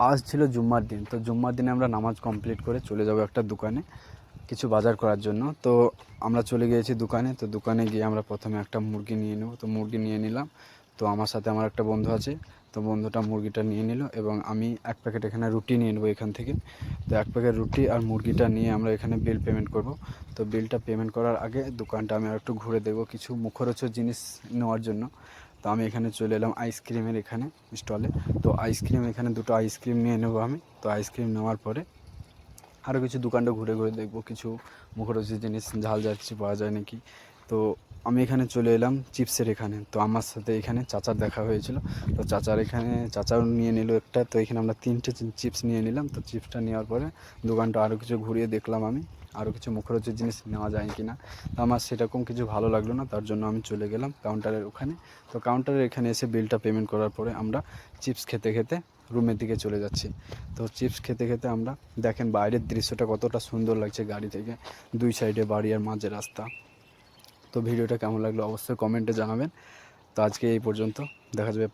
আজ ছিল জুম্মার দিন। তো জুম্মার দিনে আমরা নামাজ কমপ্লিট করে চলে যাব একটা দোকানে কিছু বাজার করার জন্য। তো আমরা চলে গিয়েছি দোকানে। তো দোকানে গিয়ে আমরা প্রথমে একটা মুরগি নিয়ে নেব। তো মুরগি নিয়ে নিলাম। তো আমার সাথে আমার একটা বন্ধু আছে। তো বন্ধুটা মুরগিটা নিয়ে নিল এবং আমি এক প্যাকেট এখানে রুটি নিয়ে নেবো এখান থেকে। তো এক প্যাকেট রুটি আর মুরগিটা নিয়ে আমরা এখানে বিল পেমেন্ট করব। তো বিলটা পেমেন্ট করার আগে দোকানটা আমি আর একটু ঘুরে দেখব কিছু মুখরোচক জিনিস নেওয়ার জন্য। তো আমি এখানে চলে এলাম আইসক্রিমের এখানে স্টলে। তো আইসক্রিম এখানে দুটো আইসক্রিম নিয়ে নেবো আমি। তো আইসক্রিম নেওয়ার পরে আরও কিছু দোকানটা ঘুরে ঘুরে দেখবো কিছু মুখরোচক জিনিস ঝাল যাচ্ছি পাওয়া যায় নাকি। তো আমি এখানে চলে এলাম চিপসের এখানে। তো আমার সাথে এখানে চাচার দেখা হয়েছিল। তো চাচাও নিয়ে নিল একটা। তো এখানে আমরা তিনটে চিপস নিয়ে নিলাম। তো চিপসটা নেওয়ার পরে দোকানটা আরও কিছু ঘুরিয়ে দেখলাম আমি আরও কিছু মুখরোচক জিনিস নেওয়া যায় কি না। তো আমার সেরকম কিছু ভালো লাগলো না, তার জন্য আমি চলে গেলাম কাউন্টারের ওখানে। তো কাউন্টারের এখানে এসে বিলটা পেমেন্ট করার পরে আমরা চিপস খেতে খেতে রুমের দিকে চলে যাচ্ছি। তো চিপস খেতে খেতে আমরা দেখেন বাইরের দৃশ্যটা কতটা সুন্দর লাগছে গাড়ি থেকে, দুই সাইডে বাড়ি আর মাঝে রাস্তা। তো ভিডিওটা কেমন লাগলো অবশ্যই কমেন্টে জানাবেন। তো আজকে এই পর্যন্ত, দেখা যাবে।